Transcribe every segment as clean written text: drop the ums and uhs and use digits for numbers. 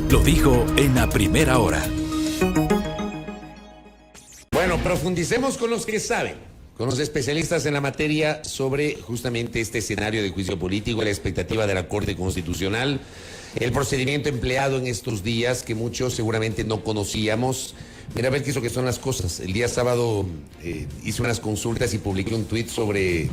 lo dijo en la primera hora. Bueno, profundicemos con los que saben, con los especialistas en la materia sobre justamente este escenario de juicio político, la expectativa de la Corte Constitucional, el procedimiento empleado en estos días que muchos seguramente no conocíamos. Mira, a ver qué es lo que son las cosas. El día sábado hice unas consultas y publiqué un tuit sobre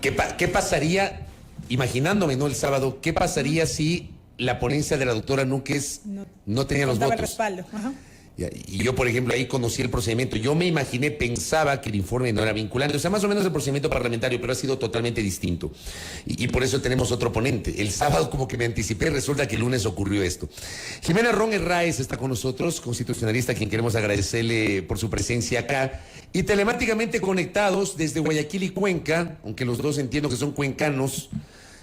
qué pasaría, imaginándome, ¿no? El sábado, qué pasaría si la ponencia de la doctora Núquez no tenía los votos. El respaldo. Ajá. Y yo, por ejemplo, ahí conocí el procedimiento. Yo me imaginé, pensaba que el informe no era vinculante. O sea, más o menos el procedimiento parlamentario, pero ha sido totalmente distinto. Y por eso tenemos otro ponente. El sábado como que me anticipé, resulta que el lunes ocurrió esto. Jimena Ron Herráez está con nosotros, constitucionalista, a quien queremos agradecerle por su presencia acá. Y telemáticamente conectados desde Guayaquil y Cuenca, aunque los dos entiendo que son cuencanos,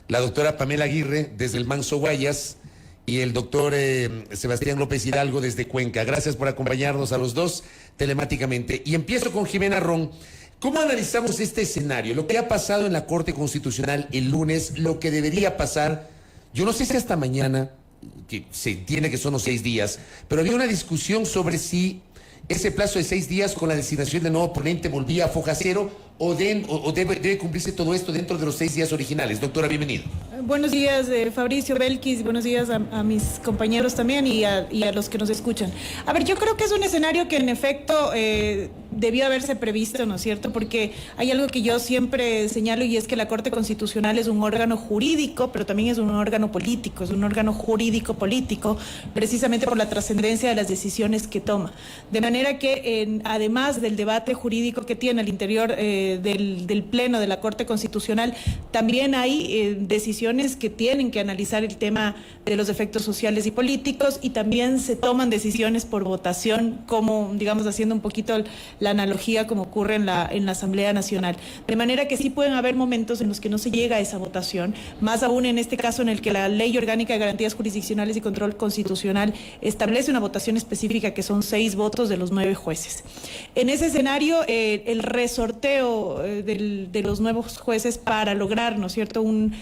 la doctora Pamela Aguirre desde el Manso Guayas, y el doctor Sebastián López Hidalgo desde Cuenca. Gracias por acompañarnos a los dos telemáticamente. Y empiezo con Jimena Ron. ¿Cómo analizamos este escenario? Lo que ha pasado en la Corte Constitucional el lunes, lo que debería pasar, yo no sé si hasta mañana, que se entiende que son los 6 días, pero había una discusión sobre si ese plazo de 6 días con la designación del nuevo ponente volvía a foja cero o debe cumplirse todo esto dentro de los 6 días originales. Doctora, bienvenida. Buenos días, Fabricio, Belkis, buenos días a mis compañeros también y a los que nos escuchan. A ver, yo creo que es un escenario que en efecto debió haberse previsto, ¿no es cierto? Porque hay algo que yo siempre señalo y es que la Corte Constitucional es un órgano jurídico, pero también es un órgano político, es un órgano jurídico-político, precisamente por la trascendencia de las decisiones que toma. De manera que, además del debate jurídico que tiene al interior del Pleno de la Corte Constitucional, también hay decisiones que tienen que analizar el tema de los efectos sociales y políticos, y también se toman decisiones por votación, como, digamos, haciendo un poquito la analogía como ocurre en la Asamblea Nacional. De manera que sí pueden haber momentos en los que no se llega a esa votación, más aún en este caso en el que la Ley Orgánica de Garantías Jurisdiccionales y Control Constitucional establece una votación específica que son 6 votos de los 9 jueces. En ese escenario, el resorteo de los nuevos jueces para lograr, ¿no es cierto?, un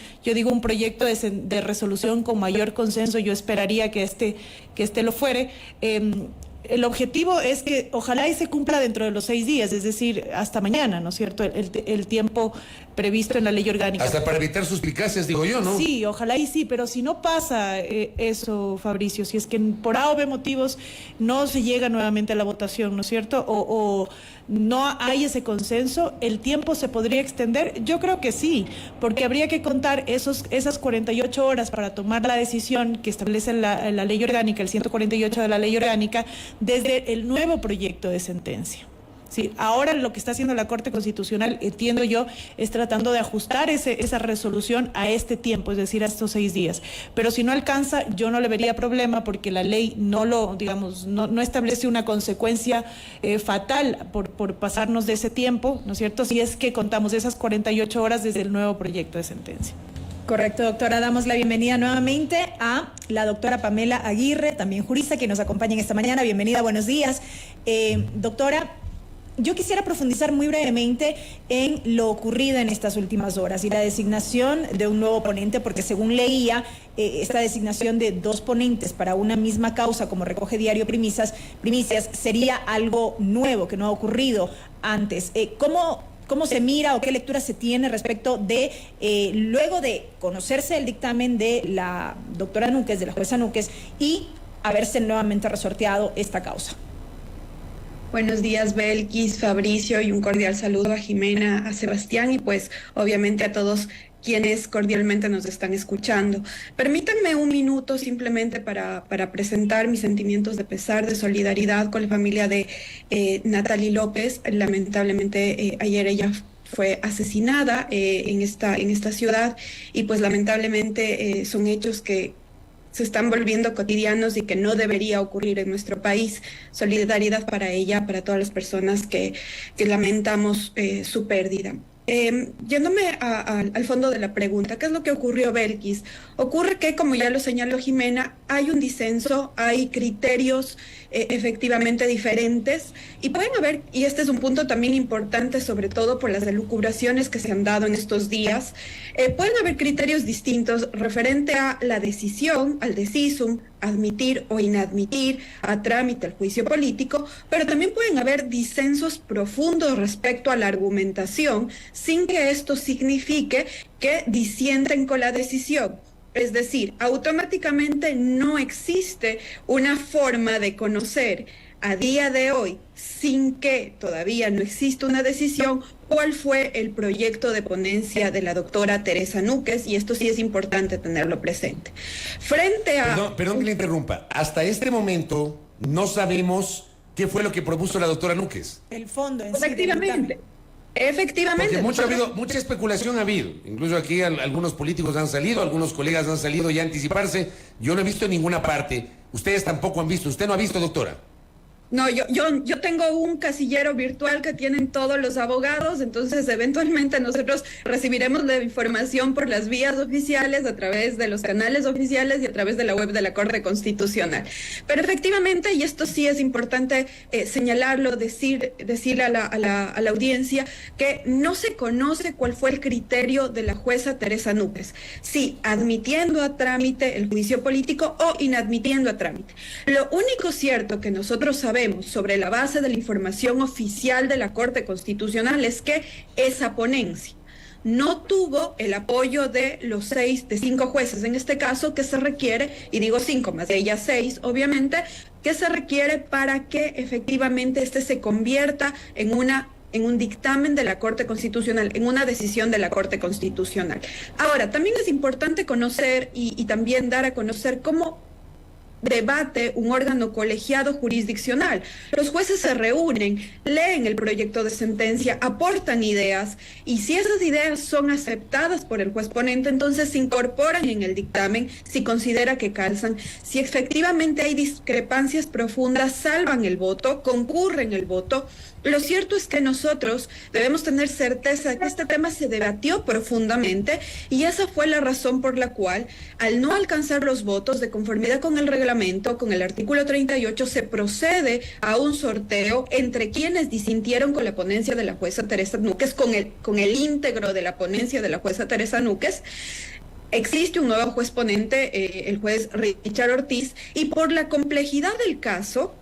proyecto de resolución con mayor consenso, yo esperaría que este lo fuere. El objetivo es que ojalá y se cumpla dentro de los 6 días, es decir, hasta mañana, ¿no es cierto?, el tiempo previsto en la ley orgánica. Hasta para evitar suspicacias, digo yo, ¿no? Sí, ojalá y sí, pero si no pasa eso, Fabricio, si es que por A o B motivos no se llega nuevamente a la votación, ¿no es cierto?, o no hay ese consenso, ¿el tiempo se podría extender? Yo creo que sí, porque habría que contar esas 48 horas para tomar la decisión que establece la ley orgánica, el 148 de la ley orgánica, desde el nuevo proyecto de sentencia. Sí, ahora lo que está haciendo la Corte Constitucional, entiendo yo, es tratando de ajustar esa resolución a este tiempo, es decir, a estos 6 días. Pero si no alcanza, yo no le vería problema, porque la ley no establece una consecuencia fatal por pasarnos de ese tiempo, ¿no es cierto?, si es que contamos esas 48 horas desde el nuevo proyecto de sentencia. Correcto, doctora. Damos la bienvenida nuevamente a la doctora Pamela Aguirre, también jurista, que nos acompaña en esta mañana. Bienvenida, buenos días. Doctora, yo quisiera profundizar muy brevemente en lo ocurrido en estas últimas horas y la designación de un nuevo ponente, porque según leía, esta designación de 2 ponentes para una misma causa, como recoge Diario Primicias, sería algo nuevo que no ha ocurrido antes. ¿Cómo se mira o qué lectura se tiene respecto de, luego de conocerse el dictamen de la doctora Núquez, de la jueza Núquez, y haberse nuevamente resorteado esta causa? Buenos días, Belkis, Fabricio, y un cordial saludo a Jimena, a Sebastián y pues obviamente a todos quienes cordialmente nos están escuchando. Permítanme un minuto simplemente para presentar mis sentimientos de pesar, de solidaridad con la familia de Natalie López. Lamentablemente ayer ella fue asesinada en esta ciudad, y pues lamentablemente son hechos que se están volviendo cotidianos y que no debería ocurrir en nuestro país. Solidaridad para ella, para todas las personas que lamentamos su pérdida. Yéndome al fondo de la pregunta, ¿qué es lo que ocurrió, Belkis? Ocurre que, como ya lo señaló Jimena, hay un disenso, hay criterios efectivamente diferentes y pueden haber, y este es un punto también importante, sobre todo por las elucubraciones que se han dado en estos días, pueden haber criterios distintos referente a la decisión, al decisum, admitir o inadmitir a trámite el juicio político, pero también pueden haber disensos profundos respecto a la argumentación sin que esto signifique que disienten con la decisión. Es decir, automáticamente no existe una forma de conocer a día de hoy, sin que todavía no exista una decisión, cuál fue el proyecto de ponencia de la doctora Teresa Núquez, y esto sí es importante tenerlo presente. Frente a... Perdón que le interrumpa. Hasta este momento no sabemos qué fue lo que propuso la doctora Núquez. El fondo en sí. Efectivamente. Efectivamente. Porque mucha especulación ha habido. Incluso aquí algunos políticos han salido, algunos colegas han salido ya a anticiparse. Yo no he visto en ninguna parte. Ustedes tampoco han visto. ¿Usted no ha visto, doctora? No, yo tengo un casillero virtual que tienen todos los abogados, entonces eventualmente nosotros recibiremos la información por las vías oficiales, a través de los canales oficiales y a través de la web de la Corte Constitucional. Pero efectivamente, y esto sí es importante señalarlo, decirle a la audiencia que no se conoce cuál fue el criterio de la jueza Teresa Núquez, si admitiendo a trámite el juicio político o inadmitiendo a trámite. Lo único cierto que nosotros sabemos sobre la base de la información oficial de la Corte Constitucional es que esa ponencia no tuvo el apoyo de los 5 jueces, en este caso, que se requiere, y digo 5 más de ellas 6, obviamente, que se requiere para que efectivamente este se convierta en un dictamen de la Corte Constitucional, en una decisión de la Corte Constitucional. Ahora, también es importante conocer y también dar a conocer cómo debate un órgano colegiado jurisdiccional. Los jueces se reúnen, leen el proyecto de sentencia, aportan ideas, y si esas ideas son aceptadas por el juez ponente, entonces se incorporan en el dictamen si considera que calzan. Si efectivamente hay discrepancias profundas, salvan el voto, concurren el voto. Lo cierto es que nosotros debemos tener certeza de que este tema se debatió profundamente, y esa fue la razón por la cual, al no alcanzar los votos de conformidad con el reglamento, con el artículo 38, se procede a un sorteo entre quienes disintieron con la ponencia de la jueza Teresa Núquez, con el íntegro de la ponencia de la jueza Teresa Núquez. Existe un nuevo juez ponente, el juez Richard Ortiz, y por la complejidad del caso,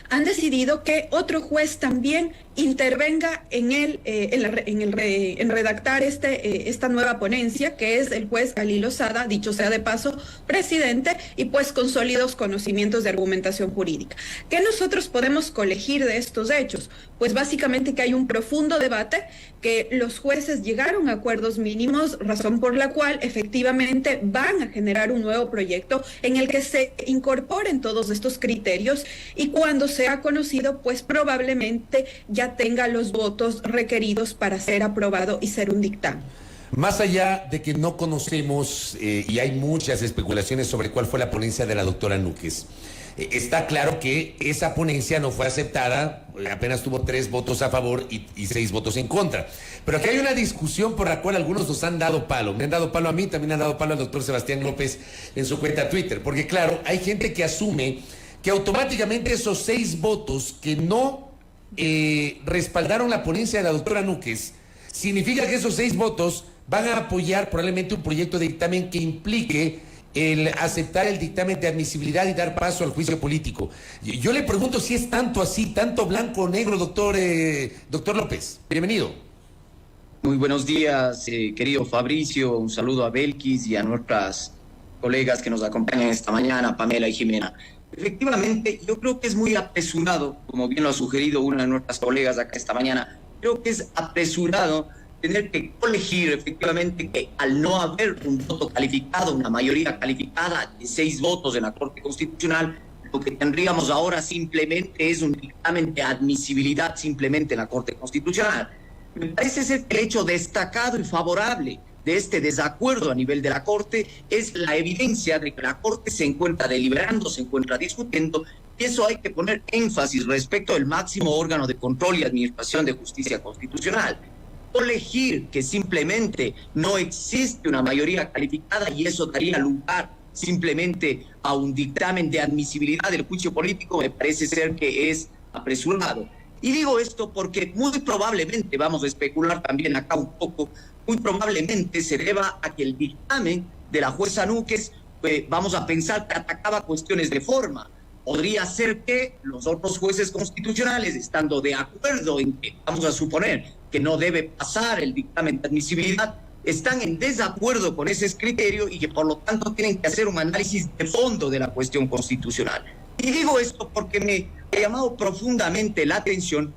han decidido que otro juez también intervenga en redactar esta nueva ponencia, que es el juez Ali Lozada, dicho sea de paso, presidente, y pues con sólidos conocimientos de argumentación jurídica. ¿Qué nosotros podemos colegir de estos hechos? Pues básicamente que hay un profundo debate, que los jueces llegaron a acuerdos mínimos, razón por la cual efectivamente van a generar un nuevo proyecto en el que se incorporen todos estos criterios, y cuando sea conocido, pues probablemente ya tenga los votos requeridos para ser aprobado y ser un dictamen. Más allá de que no conocemos, y hay muchas especulaciones sobre cuál fue la ponencia de la doctora Núquez, está claro que esa ponencia no fue aceptada, apenas tuvo 3 votos a favor y 6 votos en contra. Pero aquí hay una discusión por la cual algunos nos han dado palo. Me han dado palo a mí, también han dado palo al doctor Sebastián López en su cuenta Twitter. Porque claro, hay gente que asume que automáticamente esos 6 votos que no respaldaron la ponencia de la doctora Núquez, significa que esos 6 votos van a apoyar probablemente un proyecto de dictamen que implique el aceptar el dictamen de admisibilidad y dar paso al juicio político. Yo le pregunto si es tanto así, tanto blanco o negro, doctor López. Bienvenido. Muy buenos días, querido Fabricio. Un saludo a Belkis y a nuestras colegas que nos acompañan esta mañana, Pamela y Jimena. Efectivamente, yo creo que es muy apresurado, como bien lo ha sugerido una de nuestras colegas acá esta mañana, creo que es apresurado tener que colegir efectivamente que al no haber un voto calificado, una mayoría calificada de 6 votos en la Corte Constitucional, lo que tendríamos ahora simplemente es un dictamen de admisibilidad simplemente en la Corte Constitucional. Me parece ser que el hecho destacado y favorable de este desacuerdo a nivel de la Corte es la evidencia de que la Corte se encuentra deliberando, se encuentra discutiendo, y eso hay que poner énfasis respecto al máximo órgano de control y administración de justicia constitucional. Colegir que simplemente no existe una mayoría calificada y eso daría lugar simplemente a un dictamen de admisibilidad del juicio político me parece ser que es apresurado. Y digo esto porque muy probablemente, vamos a especular también acá un poco, muy probablemente se deba a que el dictamen de la jueza Núquez, vamos a pensar que atacaba cuestiones de forma. Podría ser que los otros jueces constitucionales, estando de acuerdo en que, vamos a suponer, que no debe pasar el dictamen de admisibilidad, están en desacuerdo con ese criterio y que por lo tanto tienen que hacer un análisis de fondo de la cuestión constitucional. Y digo esto porque me ha llamado profundamente la atención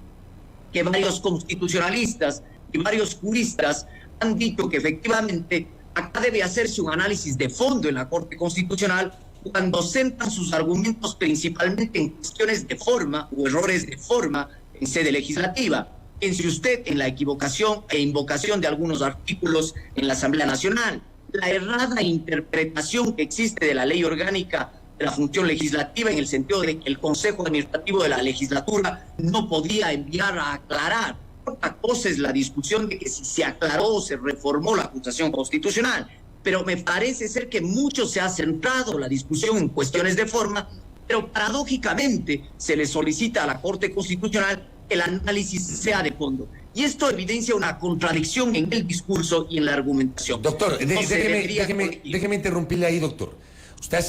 que varios constitucionalistas y varios juristas han dicho que efectivamente acá debe hacerse un análisis de fondo en la Corte Constitucional cuando centran sus argumentos principalmente en cuestiones de forma o errores de forma en sede legislativa. Piense usted en la equivocación e invocación de algunos artículos en la Asamblea Nacional, la errada interpretación que existe de la ley orgánica de la función legislativa en el sentido de que el Consejo Administrativo de la Legislatura no podía enviar a aclarar. Otra cosa es la discusión de que si se aclaró o se reformó la acusación constitucional, pero me parece ser que mucho se ha centrado la discusión en cuestiones de forma, pero paradójicamente se le solicita a la Corte Constitucional que el análisis sea de fondo. Y esto evidencia una contradicción en el discurso y en la argumentación. Doctor, déjeme interrumpirle ahí, doctor. Usted ha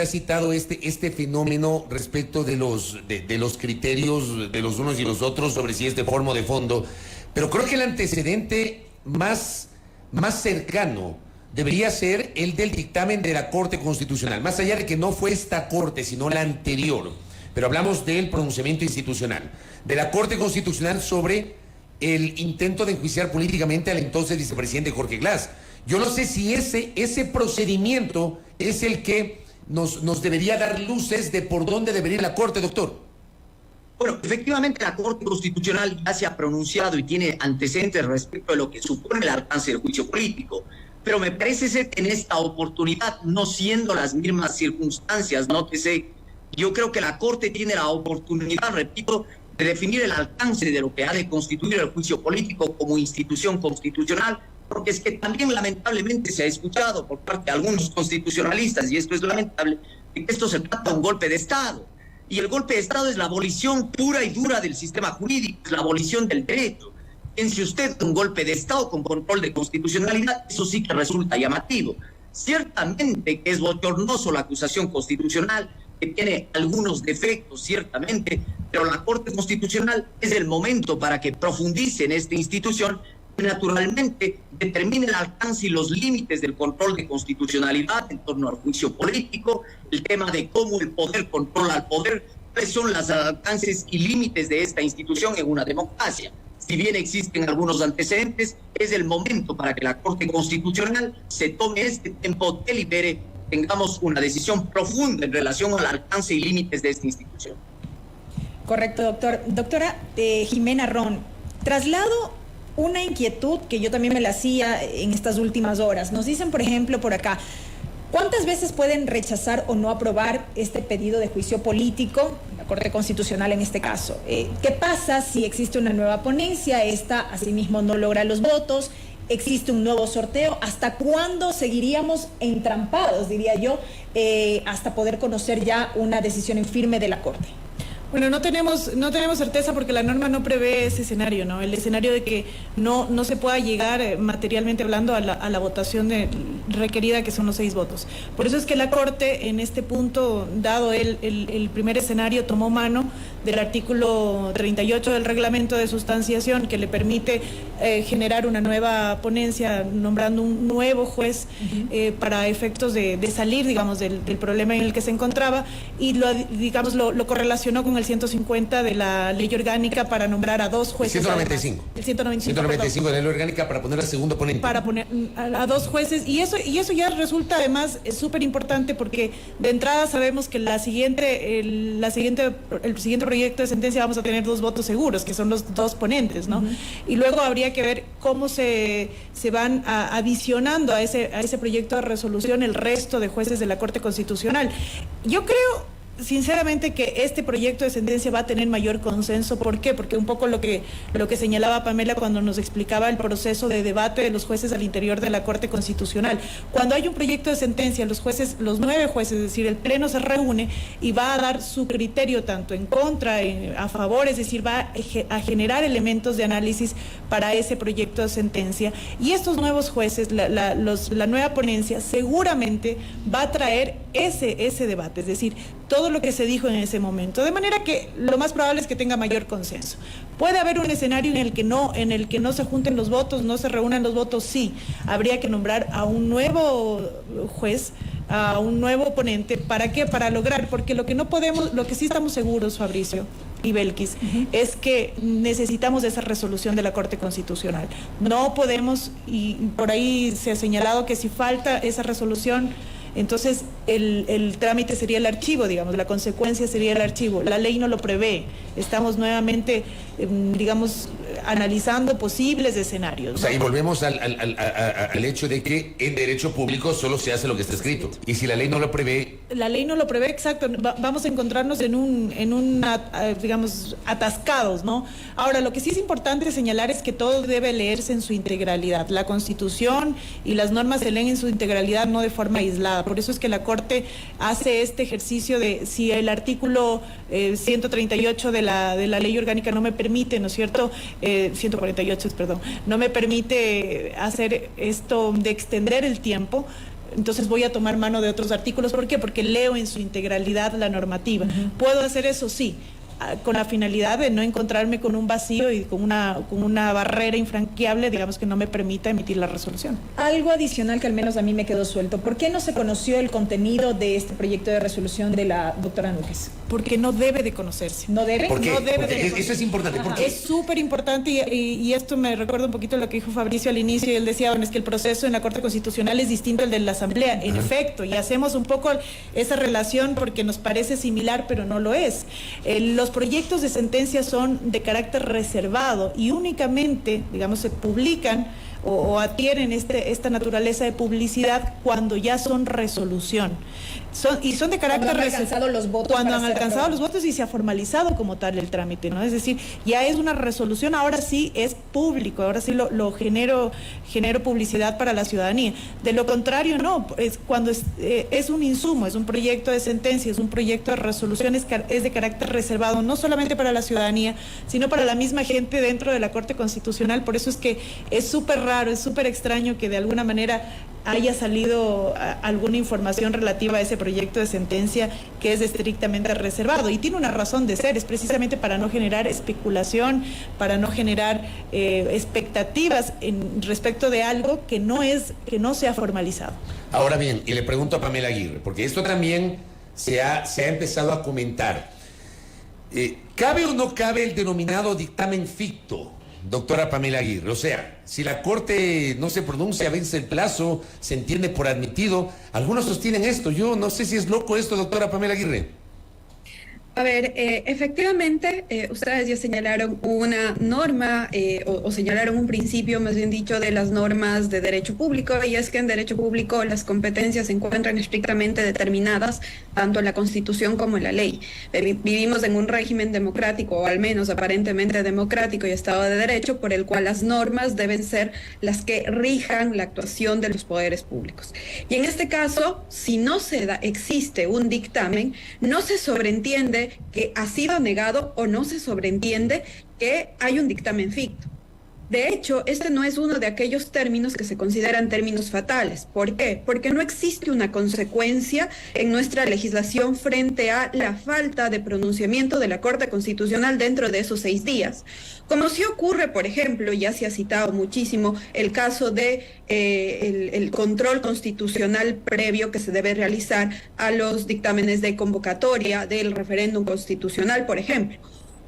citado este fenómeno respecto de los criterios de los unos y los otros sobre si es de forma o de fondo, pero creo que el antecedente más cercano debería ser el del dictamen de la Corte Constitucional, más allá de que no fue esta Corte, sino la anterior, pero hablamos del pronunciamiento institucional, de la Corte Constitucional sobre el intento de enjuiciar políticamente al entonces vicepresidente Jorge Glass. Yo no sé si ese procedimiento es el que nos debería dar luces de por dónde debería ir la Corte, doctor. Bueno, efectivamente la Corte Constitucional ya se ha pronunciado y tiene antecedentes respecto de lo que supone el alcance del juicio político, pero me parece ser que en esta oportunidad, no siendo las mismas circunstancias, nótese, yo creo que la Corte tiene la oportunidad, repito, de definir el alcance de lo que ha de constituir el juicio político como institución constitucional, porque es que también lamentablemente se ha escuchado por parte de algunos constitucionalistas, y esto es lamentable, que esto se trata de un golpe de Estado. Y el golpe de Estado es la abolición pura y dura del sistema jurídico, es la abolición del derecho. Piense usted un golpe de Estado con control de constitucionalidad, eso sí que resulta llamativo. Ciertamente que es bochornoso la acusación constitucional, que tiene algunos defectos, ciertamente, pero la Corte Constitucional es el momento para que profundice en esta institución y naturalmente determine el alcance y los límites del control de constitucionalidad en torno al juicio político, el tema de cómo el poder controla al poder, cuáles son los alcances y límites de esta institución en una democracia. Si bien existen algunos antecedentes, es el momento para que la Corte Constitucional se tome este tiempo, delibere, tengamos una decisión profunda en relación al alcance y límites de esta institución. Correcto, doctor. Doctora Jimena Ron, traslado una inquietud que yo también me la hacía en estas últimas horas. Nos dicen, por ejemplo, por acá, ¿cuántas veces pueden rechazar o no aprobar este pedido de juicio político, la Corte Constitucional en este caso? ¿Qué pasa si existe una nueva ponencia? Esta asimismo no logra los votos, existe un nuevo sorteo. ¿Hasta cuándo seguiríamos entrampados, diría yo, hasta poder conocer ya una decisión en firme de la Corte? Bueno, no tenemos certeza porque la norma no prevé ese escenario, ¿no? El escenario de que no se pueda llegar materialmente hablando a la votación requerida, que son los 6 votos. Por eso es que la Corte en este punto, dado el primer escenario, tomó mano del artículo 38 del reglamento de sustanciación, que le permite generar una nueva ponencia nombrando un nuevo juez para efectos de salir, digamos, del problema en el que se encontraba, y lo correlacionó con el 150 de la ley orgánica para nombrar a 2 jueces. El 195. El 195 de la ley orgánica para poner al segundo ponente. Para poner a 2 jueces, y eso ya resulta además súper importante, porque de entrada sabemos que el siguiente proyecto de sentencia vamos a tener 2 votos seguros, que son los 2 ponentes, ¿no? Y luego habría que ver cómo se van adicionando a ese proyecto de resolución el resto de jueces de la Corte Constitucional. Yo creo sinceramente que este proyecto de sentencia va a tener mayor consenso. ¿Por qué? Porque un poco lo que señalaba Pamela cuando nos explicaba el proceso de debate de los jueces al interior de la Corte Constitucional. Cuando hay un proyecto de sentencia, los 9 jueces, es decir, el Pleno se reúne y va a dar su criterio tanto en contra, a favor, es decir, va a generar elementos de análisis para ese proyecto de sentencia. Y estos nuevos jueces, la nueva ponencia, seguramente va a traer ese debate, es decir, todo lo que se dijo en ese momento, de manera que lo más probable es que tenga mayor consenso. Puede haber un escenario en el que no se junten los votos, no se reúnan los votos, sí, habría que nombrar a un nuevo juez, a un nuevo ponente. ¿Para qué? Para lograr, porque lo que sí estamos seguros, Fabricio y Belkis, es que necesitamos esa resolución de la Corte Constitucional. No podemos, y por ahí se ha señalado que si falta esa resolución, entonces el trámite sería el archivo, digamos, la consecuencia sería el archivo. La ley no lo prevé. Estamos nuevamente, digamos, analizando posibles escenarios, ¿no? O sea, y volvemos al hecho de que en derecho público solo se hace lo que está escrito. Y si la ley no lo prevé... La ley no lo prevé, exacto. Vamos a encontrarnos digamos, atascados, ¿no? Ahora, lo que sí es importante señalar es que todo debe leerse en su integralidad. La Constitución y las normas se leen en su integralidad, no de forma aislada. Por eso es que la Corte hace este ejercicio de si el artículo 138 de la ley orgánica no me permite, ¿no es cierto? 148, perdón, no me permite hacer esto de extender el tiempo. Entonces voy a tomar mano de otros artículos. ¿Por qué? Porque leo en su integralidad la normativa. ¿Puedo hacer eso? Sí, con la finalidad de no encontrarme con un vacío y con una barrera infranqueable, digamos, que no me permita emitir la resolución. Algo adicional que al menos a mí me quedó suelto. ¿Por qué no se conoció el contenido de este proyecto de resolución de la doctora Núñez? Porque no debe de conocerse. ¿No debe? ¿Por qué? No debe Porque de conocerse. eso es importante. ¿Por qué? Es súper importante y esto me recuerda un poquito lo que dijo Fabricio al inicio, y él decía, bueno, es que el proceso en la Corte Constitucional es distinto al de la Asamblea. En efecto, y hacemos un poco esa relación porque nos parece similar, pero no lo es. Los proyectos de sentencia son de carácter reservado y únicamente, digamos, se publican o adquieren esta naturaleza de publicidad cuando ya son resolución. Son de carácter cuando han alcanzado los votos, cuando han alcanzado los votos y se ha formalizado como tal el trámite, ¿no? Es decir, ya es una resolución, ahora sí es público, ahora sí lo genero publicidad para la ciudadanía. De lo contrario, no, es cuando es un insumo, es un proyecto de sentencia, es un proyecto de resolución, es de carácter reservado, no solamente para la ciudadanía, sino para la misma gente dentro de la Corte Constitucional. Por eso es que es súper raro, es súper extraño que de alguna manera haya salido alguna información relativa a ese proyecto de sentencia que es estrictamente reservado, y tiene una razón de ser, es precisamente para no generar especulación, para no generar expectativas respecto de algo que no se ha formalizado. Ahora bien, y le pregunto a Pamela Aguirre, porque esto también se ha empezado a comentar. ¿Cabe o no cabe el denominado dictamen ficto, doctora Pamela Aguirre? O sea, si la Corte no se pronuncia, vence el plazo, se entiende por admitido. Algunos sostienen esto. Yo no sé si es loco esto, doctora Pamela Aguirre. A ver, efectivamente, ustedes ya señalaron una norma o señalaron un principio, más bien dicho, de las normas de derecho público, y es que en derecho público las competencias se encuentran estrictamente determinadas tanto en la Constitución como en la ley. Vivimos en un régimen democrático, o al menos aparentemente democrático y Estado de Derecho, por el cual las normas deben ser las que rijan la actuación de los poderes públicos. Y en este caso, si no existe un dictamen, no se sobreentiende que ha sido negado o no se sobreentiende que hay un dictamen ficto. De hecho, este no es uno de aquellos términos que se consideran términos fatales. ¿Por qué? Porque no existe una consecuencia en nuestra legislación frente a la falta de pronunciamiento de la Corte Constitucional dentro de esos 6 días. Como sí ocurre, por ejemplo, ya se ha citado muchísimo el caso de el control constitucional previo que se debe realizar a los dictámenes de convocatoria del referéndum constitucional, por ejemplo.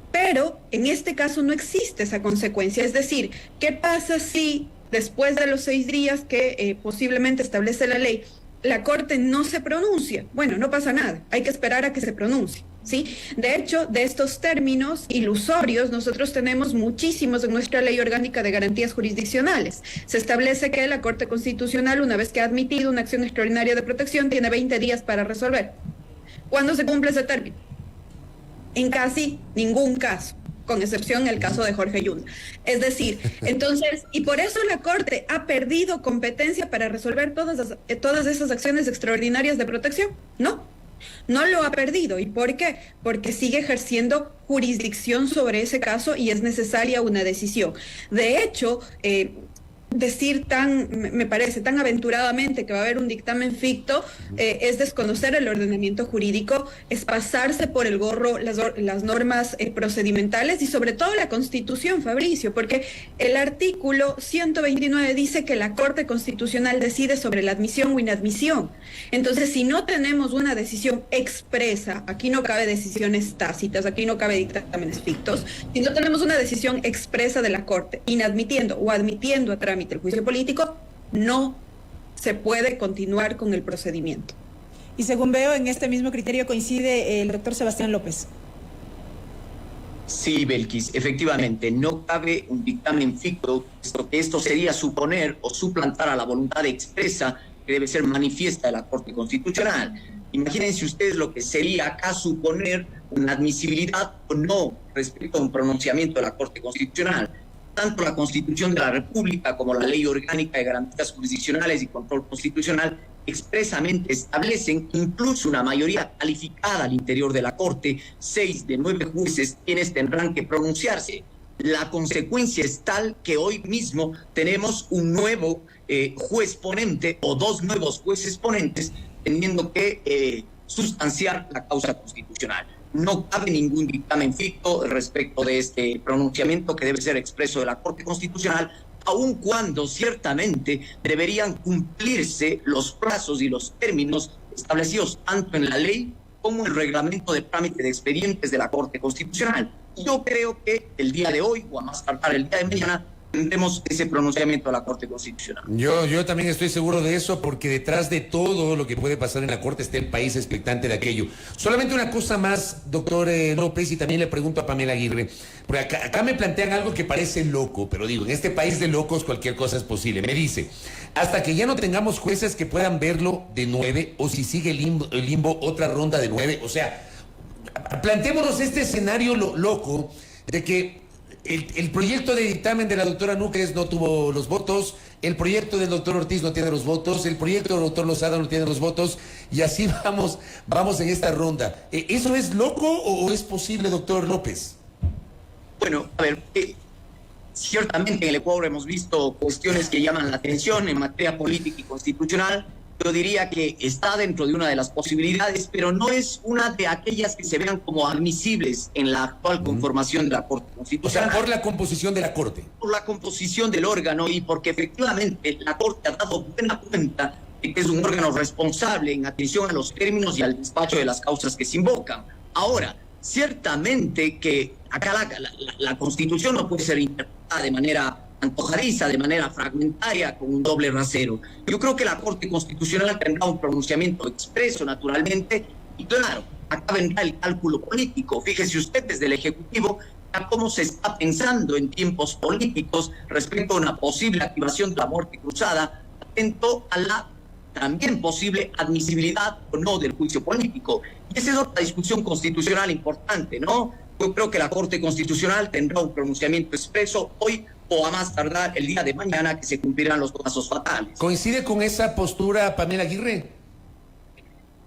Pero en este caso no existe esa consecuencia. Es decir, ¿qué pasa si después de los 6 días que posiblemente establece la ley, la Corte no se pronuncia? Bueno, no pasa nada, hay que esperar a que se pronuncie, ¿sí? De hecho, de estos términos ilusorios, nosotros tenemos muchísimos en nuestra Ley Orgánica de Garantías Jurisdiccionales. Se establece que la Corte Constitucional, una vez que ha admitido una acción extraordinaria de protección, tiene 20 días para resolver. ¿Cuándo se cumple ese término? En casi ningún caso, con excepción del caso de Jorge Yunda. Es decir, entonces, y por eso la Corte ha perdido competencia para resolver todas esas acciones extraordinarias de protección. No lo ha perdido. ¿Y por qué? Porque sigue ejerciendo jurisdicción sobre ese caso y es necesaria una decisión. De hecho, decir me parece tan aventuradamente que va a haber un dictamen ficto es desconocer el ordenamiento jurídico, es pasarse por el gorro las normas procedimentales y sobre todo la Constitución, Fabricio, porque el artículo 129 dice que la Corte Constitucional decide sobre la admisión o inadmisión. Entonces, si no tenemos una decisión expresa, aquí no cabe decisiones tácitas, aquí no cabe dictámenes fictos, si no tenemos una decisión expresa de la Corte, inadmitiendo o admitiendo a trámite el juicio político, no se puede continuar con el procedimiento. Y según veo, en este mismo criterio coincide el doctor Sebastián López. Sí, Belkis, efectivamente, no cabe un dictamen ficto, puesto que esto sería suponer o suplantar a la voluntad expresa que debe ser manifiesta de la Corte Constitucional. Imagínense ustedes lo que sería acá suponer una admisibilidad o no respecto a un pronunciamiento de la Corte Constitucional. Tanto la Constitución de la República como la Ley Orgánica de Garantías Jurisdiccionales y Control Constitucional expresamente establecen incluso una mayoría calificada al interior de la Corte, 6 de 9 jueces quienes tendrán que pronunciarse. La consecuencia es tal que hoy mismo tenemos un nuevo juez ponente o 2 nuevos jueces ponentes teniendo que sustanciar la causa constitucional. No cabe ningún dictamen ficto respecto de este pronunciamiento que debe ser expreso de la Corte Constitucional, aun cuando ciertamente deberían cumplirse los plazos y los términos establecidos tanto en la ley como en el reglamento de trámite de expedientes de la Corte Constitucional. Yo creo que el día de hoy, o a más tardar el día de mañana, tendremos ese pronunciamiento de la Corte Constitucional. Yo también estoy seguro de eso, porque detrás de todo lo que puede pasar en la Corte está el país expectante de aquello. Solamente una cosa más, doctor López, y también le pregunto a Pamela Aguirre, porque acá me plantean algo que parece loco, pero digo, en este país de locos cualquier cosa es posible. Me dice, hasta que ya no tengamos jueces que puedan verlo de 9, o si sigue el limbo otra ronda de 9, o sea, planteémonos este escenario loco de que el proyecto de dictamen de la doctora Núñez no tuvo los votos, el proyecto del doctor Ortiz no tiene los votos, el proyecto del doctor Lozada no tiene los votos, y así vamos en esta ronda. ¿Eso es loco o es posible, doctor López? Bueno, a ver, ciertamente en el Ecuador hemos visto cuestiones que llaman la atención en materia política y constitucional. Yo diría que está dentro de una de las posibilidades, pero no es una de aquellas que se vean como admisibles en la actual conformación de la Corte Constitucional. O sea, por la composición de la Corte. Por la composición del órgano y porque efectivamente la Corte ha dado buena cuenta de que es un órgano responsable en atención a los términos y al despacho de las causas que se invocan. Ahora, ciertamente que acá la Constitución no puede ser interpretada de manera antojadiza, de manera fragmentaria, con un doble rasero. Yo creo que la Corte Constitucional tendrá un pronunciamiento expreso, naturalmente, y claro, acá vendrá el cálculo político. Fíjese usted desde el Ejecutivo a cómo se está pensando en tiempos políticos respecto a una posible activación de la muerte cruzada, atento a la también posible admisibilidad o no del juicio político. Y esa es otra discusión constitucional importante, ¿no? Yo creo que la Corte Constitucional tendrá un pronunciamiento expreso hoy o a más tardar el día de mañana, que se cumplirán los casos fatales. ¿Coincide con esa postura Pamela Aguirre?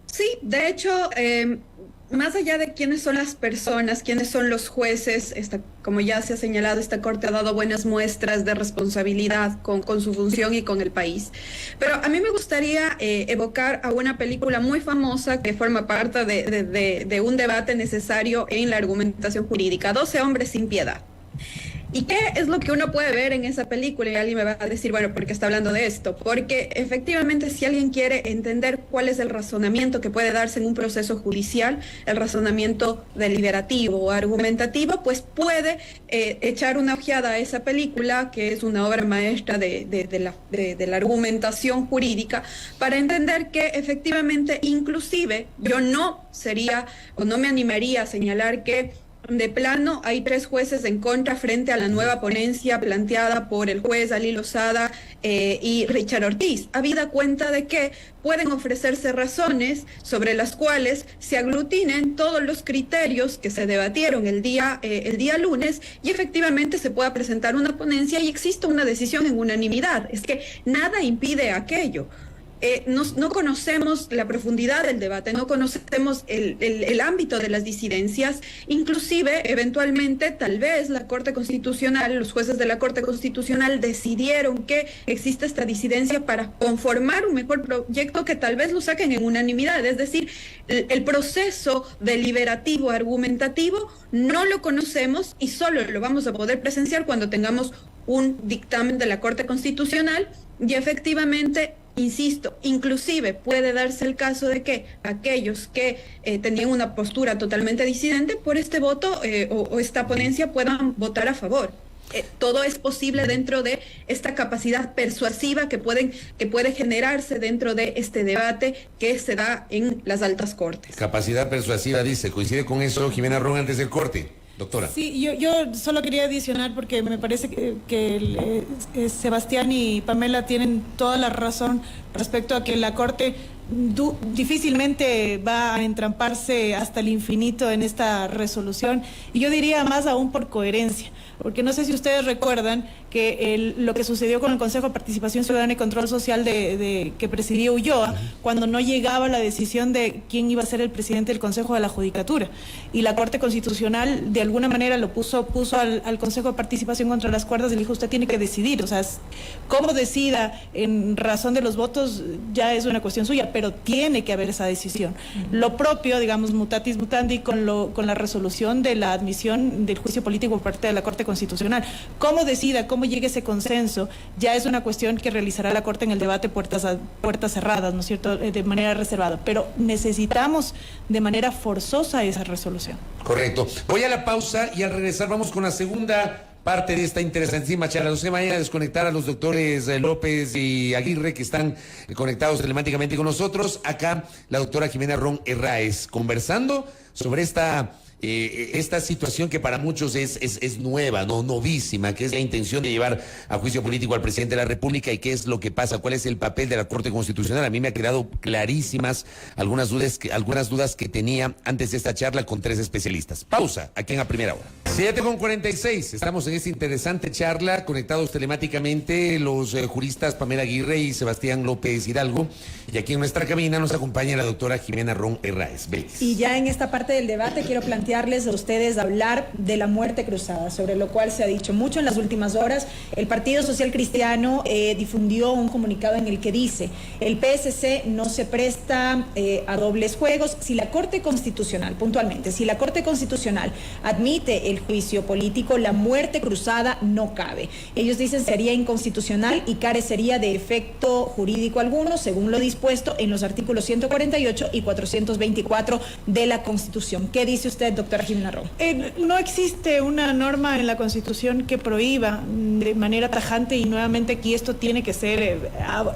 Sí, de hecho, más allá de quiénes son las personas, quiénes son los jueces, como ya se ha señalado, esta Corte ha dado buenas muestras de responsabilidad con su función y con el país. Pero a mí me gustaría evocar a una película muy famosa que forma parte de un debate necesario en la argumentación jurídica, 12 hombres sin piedad. ¿Y qué es lo que uno puede ver en esa película? Y alguien me va a decir, bueno, ¿por qué está hablando de esto? Porque efectivamente, si alguien quiere entender cuál es el razonamiento que puede darse en un proceso judicial, el razonamiento deliberativo o argumentativo, pues puede echar una ojeada a esa película, que es una obra maestra de la argumentación jurídica, para entender que efectivamente, inclusive, yo no sería o no me animaría a señalar que de plano hay 3 jueces en contra frente a la nueva ponencia planteada por el juez Ali Lozada y Richard Ortiz, habida cuenta de que pueden ofrecerse razones sobre las cuales se aglutinen todos los criterios que se debatieron el día lunes y efectivamente se pueda presentar una ponencia y exista una decisión en unanimidad. Es que nada impide aquello. No conocemos la profundidad del debate, no conocemos el ámbito de las disidencias, inclusive eventualmente tal vez la Corte Constitucional, los jueces de la Corte Constitucional decidieron que existe esta disidencia para conformar un mejor proyecto que tal vez lo saquen en unanimidad, es decir, el proceso deliberativo, argumentativo, no lo conocemos y solo lo vamos a poder presenciar cuando tengamos un dictamen de la Corte Constitucional y efectivamente, insisto, inclusive puede darse el caso de que aquellos que tenían una postura totalmente disidente por este voto o esta ponencia puedan votar a favor. Todo es posible dentro de esta capacidad persuasiva que puede generarse dentro de este debate que se da en las altas cortes. Capacidad persuasiva, dice. ¿Coincide con eso Jimena Ron antes del corte? Doctora. Sí, yo solo quería adicionar porque me parece que Sebastián y Pamela tienen toda la razón respecto a que la Corte difícilmente va a entramparse hasta el infinito en esta resolución y yo diría más aún por coherencia, porque no sé si ustedes recuerdan que lo que sucedió con el Consejo de Participación Ciudadana y Control Social que presidía Ulloa, cuando no llegaba la decisión de quién iba a ser el presidente del Consejo de la Judicatura, y la Corte Constitucional de alguna manera lo puso al Consejo de Participación contra las cuerdas y le dijo, usted tiene que decidir, o sea, cómo decida en razón de los votos ya es una cuestión suya, pero tiene que haber esa decisión. Lo propio, digamos, mutatis mutandi con la resolución de la admisión del juicio político por parte de la Corte Constitucional. Cómo decida, cómo llegue ese consenso, ya es una cuestión que realizará la Corte en el debate puertas cerradas, ¿no es cierto?, de manera reservada, pero necesitamos de manera forzosa esa resolución. Correcto. Voy a la pausa y al regresar vamos con la segunda parte de esta interesantísima charla. No se vayan a desconectar a los doctores López y Aguirre que están conectados telemáticamente con nosotros. Acá la doctora Jimena Ron Herráez conversando sobre esta situación que para muchos es nueva, novísima, que es la intención de llevar a juicio político al presidente de la República y qué es lo que pasa, cuál es el papel de la Corte Constitucional. A mí me ha quedado clarísimas algunas dudas que tenía antes de esta charla con 3 especialistas. Pausa, aquí en A Primera Hora. 7:46, estamos en esta interesante charla, conectados telemáticamente los juristas Pamela Aguirre y Sebastián López Hidalgo, y aquí en nuestra cabina nos acompaña la doctora Jimena Ron Herráez. Y ya en esta parte del debate quiero plantearles a ustedes hablar de la muerte cruzada, sobre lo cual se ha dicho mucho en las últimas horas. El Partido Social Cristiano difundió un comunicado en el que dice: el PSC no se presta a dobles juegos. Si la Corte Constitucional, puntualmente, si la Corte Constitucional admite el juicio político, la muerte cruzada no cabe. Ellos dicen sería inconstitucional y carecería de efecto jurídico alguno, según lo dispuesto en los artículos 148 y 424 de la Constitución. ¿Qué dice usted, doctora Jimena Ron? No existe una norma en la Constitución que prohíba de manera tajante, y nuevamente aquí esto tiene que ser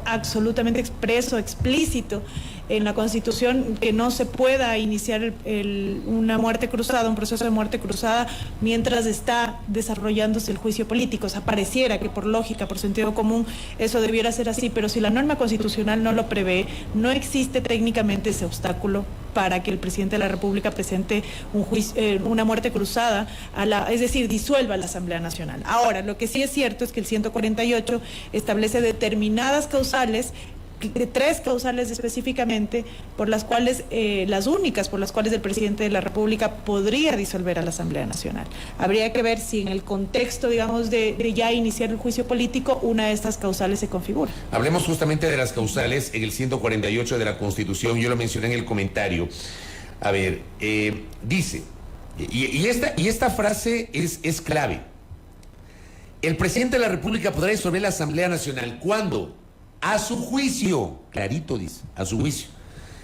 absolutamente expreso, explícito en la Constitución, que no se pueda iniciar una muerte cruzada, un proceso de muerte cruzada mientras está desarrollándose el juicio político. O sea, pareciera que por lógica, por sentido común, eso debiera ser así, pero si la norma constitucional no lo prevé, no existe técnicamente ese obstáculo para que el presidente de la República presente una muerte cruzada, es decir, disuelva la Asamblea Nacional. Ahora, lo que sí es cierto es que el 148 establece determinadas causales, 3 causales específicamente, por las cuales, las únicas por las cuales el presidente de la República podría disolver a la Asamblea Nacional. Habría que ver si en el contexto, digamos, de ya iniciar el juicio político, una de estas causales se configura. Hablemos justamente de las causales en el 148 de la Constitución, yo lo mencioné en el comentario. A ver, dice, y esta frase es clave: el presidente de la República podrá disolver la Asamblea Nacional cuando, a su juicio, clarito dice, a su juicio,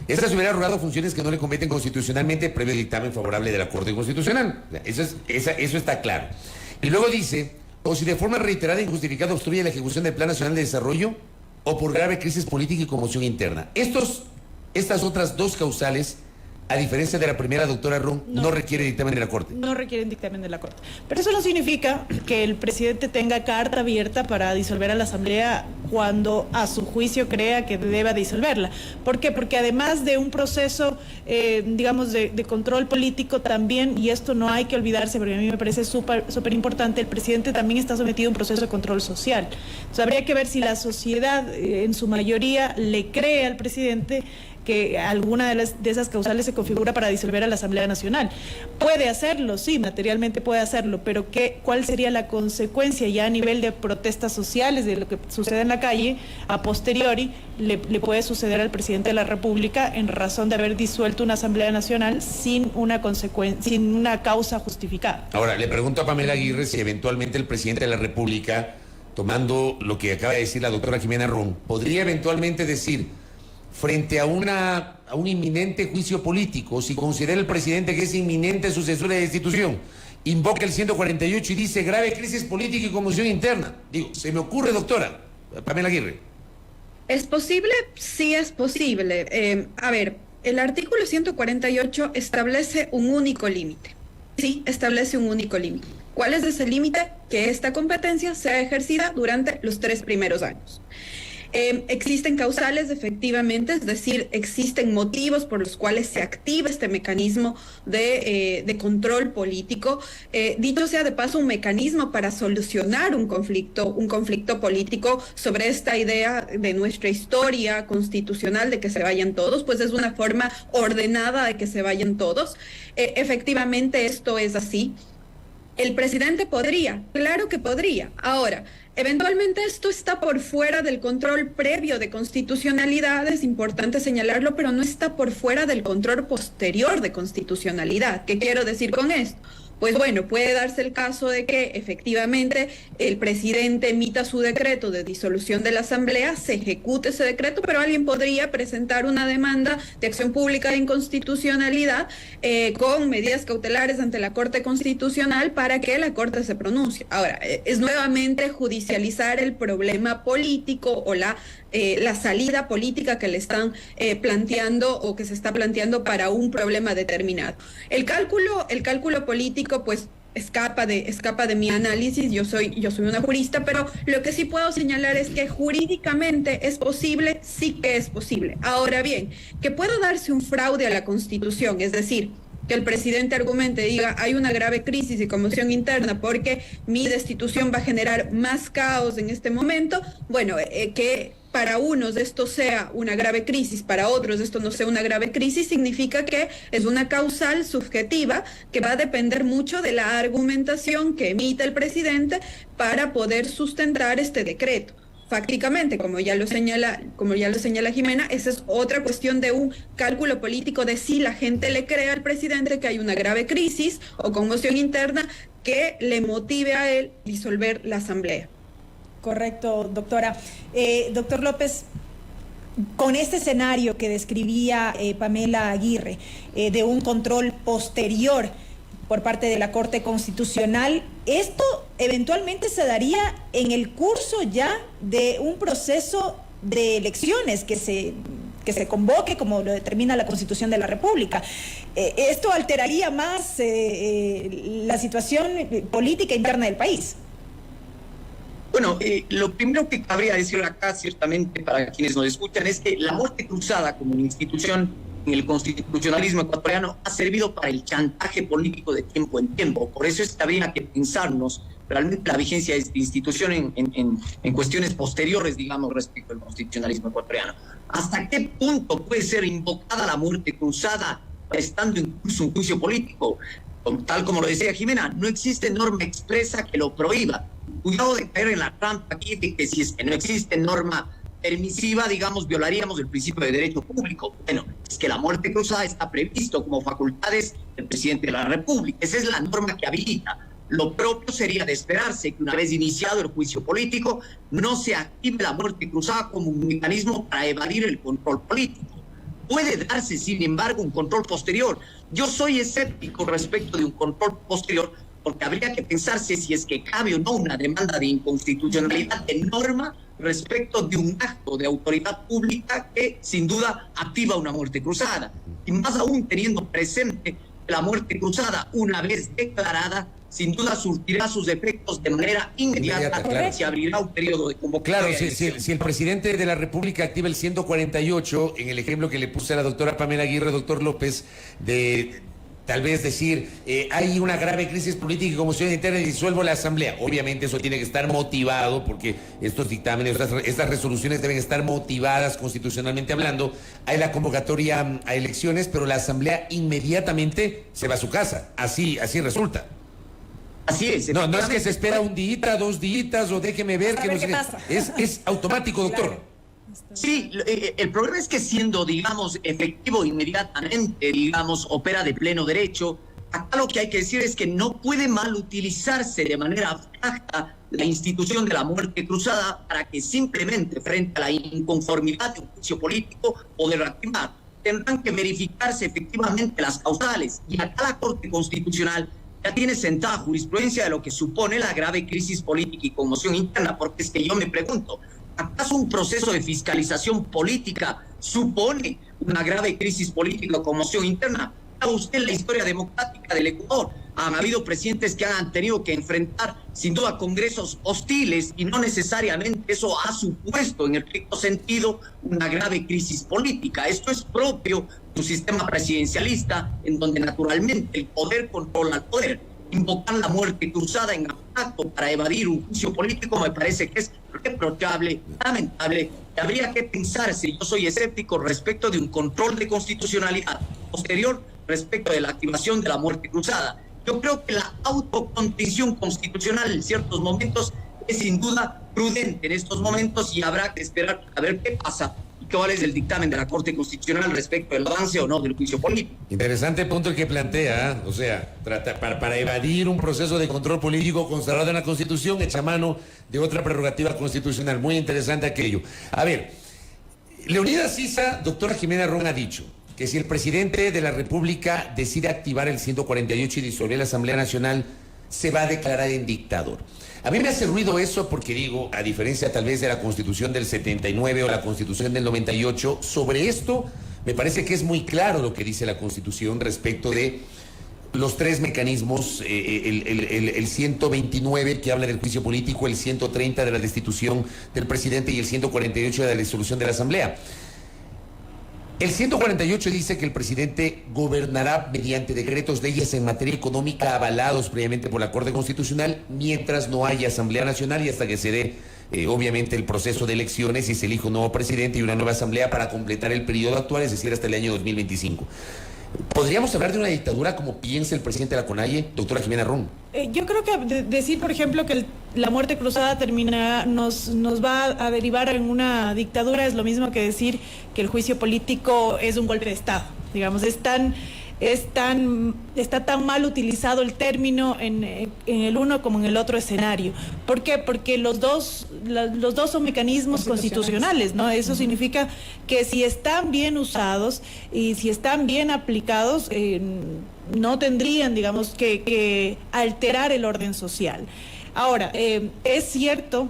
esta se hubiera arrogado funciones que no le competen constitucionalmente previo dictamen favorable de la Corte Constitucional. Eso está claro. Y luego dice: o si de forma reiterada e injustificada obstruye la ejecución del Plan Nacional de Desarrollo o por grave crisis política y conmoción interna. Estas otras 2 causales a diferencia de la primera doctora Run, no requiere dictamen de la Corte. No requieren dictamen de la Corte. Pero eso no significa que el presidente tenga carta abierta para disolver a la Asamblea cuando a su juicio crea que deba disolverla. ¿Por qué? Porque además de un proceso, digamos, de control político también, y esto no hay que olvidarse, porque a mí me parece súper importante, el presidente también está sometido a un proceso de control social. Entonces habría que ver si la sociedad en su mayoría le cree al presidente que alguna de esas causales se configura para disolver a la Asamblea Nacional. Puede hacerlo, sí, materialmente puede hacerlo, pero ¿cuál sería la consecuencia ya a nivel de protestas sociales, de lo que sucede en la calle, a posteriori le puede suceder al presidente de la República en razón de haber disuelto una Asamblea Nacional sin una causa justificada? Ahora, le pregunto a Pamela Aguirre si eventualmente el presidente de la República, tomando lo que acaba de decir la doctora Jimena Run, podría eventualmente decir, frente a un inminente juicio político, si considera el presidente que es inminente su censura de destitución, invoca el 148 y dice grave crisis política y conmoción interna. Digo, se me ocurre, doctora Pamela Aguirre. ¿Es posible? Sí es posible. A ver, el artículo 148 establece un único límite. Sí, establece un único límite. ¿Cuál es ese límite? Que esta competencia sea ejercida durante los 3 primeros años. Existen causales, efectivamente, es decir, existen motivos por los cuales se activa este mecanismo de control político. Dicho sea de paso, un mecanismo para solucionar un conflicto político sobre esta idea de nuestra historia constitucional de que se vayan todos, pues es una forma ordenada de que se vayan todos. Efectivamente, esto es así. El presidente podría, claro que podría. Ahora, eventualmente esto está por fuera del control previo de constitucionalidad, es importante señalarlo, pero no está por fuera del control posterior de constitucionalidad. ¿Qué quiero decir con esto? Pues bueno, puede darse el caso de que efectivamente el presidente emita su decreto de disolución de la Asamblea, se ejecute ese decreto, pero alguien podría presentar una demanda de acción pública de inconstitucionalidad con medidas cautelares ante la Corte Constitucional para que la Corte se pronuncie. Ahora, es nuevamente judicializar el problema político o la salida política que le están planteando o que se está planteando para un problema determinado. El cálculo político pues escapa de mi análisis. Yo soy una jurista, pero lo que sí puedo señalar es que jurídicamente es posible, sí que es posible. Ahora bien, que pueda darse un fraude a la Constitución, es decir, que el presidente argumente, diga, hay una grave crisis y conmoción interna porque mi destitución va a generar más caos en este momento. Bueno, que para unos esto sea una grave crisis, para otros esto no sea una grave crisis, significa que es una causal subjetiva que va a depender mucho de la argumentación que emita el presidente para poder sustentar este decreto. Fácticamente, como ya lo señala Jimena, esa es otra cuestión de un cálculo político de si la gente le cree al presidente que hay una grave crisis o conmoción interna que le motive a él disolver la Asamblea. Correcto, doctora. Doctor López, con este escenario que describía Pamela Aguirre, de un control posterior por parte de la Corte Constitucional, ¿esto eventualmente se daría en el curso ya de un proceso de elecciones que se convoque como lo determina la Constitución de la República? ¿Esto alteraría más la situación política interna del país? Bueno, lo primero que cabría decir acá, ciertamente, para quienes nos escuchan, es que la muerte cruzada como una institución en el constitucionalismo ecuatoriano ha servido para el chantaje político de tiempo en tiempo. Por eso es que habría que pensarnos realmente la vigencia de esta institución en cuestiones posteriores, digamos, respecto al constitucionalismo ecuatoriano. ¿Hasta qué punto puede ser invocada la muerte cruzada estando incluso un juicio político? Tal como lo decía Jimena, no existe norma expresa que lo prohíba. Cuidado de caer en la trampa aquí de que si es que no existe norma permisiva, digamos, violaríamos el principio de derecho público. Bueno, es que la muerte cruzada está previsto como facultades del presidente de la República. Esa es la norma que habilita. Lo propio sería de esperarse que una vez iniciado el juicio político no se active la muerte cruzada como un mecanismo para evadir el control político. Puede darse, sin embargo, un control posterior. Yo soy escéptico respecto de un control posterior porque habría que pensarse si es que cabe o no una demanda de inconstitucionalidad de norma respecto de un acto de autoridad pública que sin duda activa una muerte cruzada. Y más aún teniendo presente que la muerte cruzada, una vez declarada, sin duda surtirá sus efectos de manera inmediata, claro. Se abrirá un periodo de convocatoria. Claro, si el presidente de la República activa el 148, en el ejemplo que le puse a la doctora Pamela Aguirre, doctor López, de tal vez decir, hay una grave crisis política y conmoción interna y disuelvo la Asamblea. Obviamente eso tiene que estar motivado, porque estos dictámenes, estas resoluciones deben estar motivadas constitucionalmente hablando. Hay la convocatoria a elecciones, pero la Asamblea inmediatamente se va a su casa. Así resulta. Así es. No es que se espera un día, 2 días o déjeme ver. A que ver no sé qué qué. pasa. Es automático, doctor. Claro. Sí, el problema es que siendo, digamos, efectivo inmediatamente, digamos, opera de pleno derecho. Acá lo que hay que decir es que no puede mal utilizarse de manera abstracta la institución de la muerte cruzada para que simplemente frente a la inconformidad de un juicio político poder activar. Tendrán que verificarse efectivamente las causales, y acá la Corte Constitucional ya tiene sentada jurisprudencia de lo que supone la grave crisis política y conmoción interna, porque es que yo me pregunto, ¿acaso un proceso de fiscalización política supone una grave crisis política o conmoción interna? ¿Sabe usted la historia democrática del Ecuador? Han habido presidentes que han tenido que enfrentar sin duda congresos hostiles y no necesariamente eso ha supuesto en el estricto sentido una grave crisis política. Esto es propio de un sistema presidencialista en donde naturalmente el poder controla al poder. Invocar la muerte cruzada en abstracto para evadir un juicio político me parece que es reprochable, lamentable, y habría que pensarse, yo soy escéptico respecto de un control de constitucionalidad posterior respecto de la activación de la muerte cruzada. Yo creo que la autocontención constitucional en ciertos momentos es sin duda prudente en estos momentos y habrá que esperar a ver qué pasa y cuál es el dictamen de la Corte Constitucional respecto del avance o no del juicio político. Interesante punto el que plantea, o sea, para evadir un proceso de control político consagrado en la Constitución, echa mano de otra prerrogativa constitucional. Muy interesante aquello. A ver, Leonidas Issa, doctora Jimena Ron, ha dicho que si el presidente de la República decide activar el 148 y disolver la Asamblea Nacional, se va a declarar en dictador. A mí me hace ruido eso porque digo, a diferencia tal vez de la Constitución del 79 o la Constitución del 98, sobre esto me parece que es muy claro lo que dice la Constitución respecto de los 3 mecanismos, el 129 que habla del juicio político, el 130 de la destitución del presidente y el 148 de la disolución de la Asamblea. El 148 dice que el presidente gobernará mediante decretos, leyes en materia económica avalados previamente por la Corte Constitucional mientras no haya Asamblea Nacional y hasta que se dé, obviamente, el proceso de elecciones y se elija un nuevo presidente y una nueva Asamblea para completar el periodo actual, es decir, hasta el año 2025. ¿Podríamos hablar de una dictadura como piensa el presidente de la CONAIE, doctora Jimena Ron? Yo creo que decir, por ejemplo, que la muerte cruzada nos va a derivar en una dictadura es lo mismo que decir que el juicio político es un golpe de Estado. Digamos, está tan mal utilizado el término en el uno como en el otro escenario. ¿Por qué? Porque los dos son mecanismos constitucionales, ¿no? Eso significa que si están bien usados y si están bien aplicados, no tendrían, digamos, que alterar el orden social. Ahora, es cierto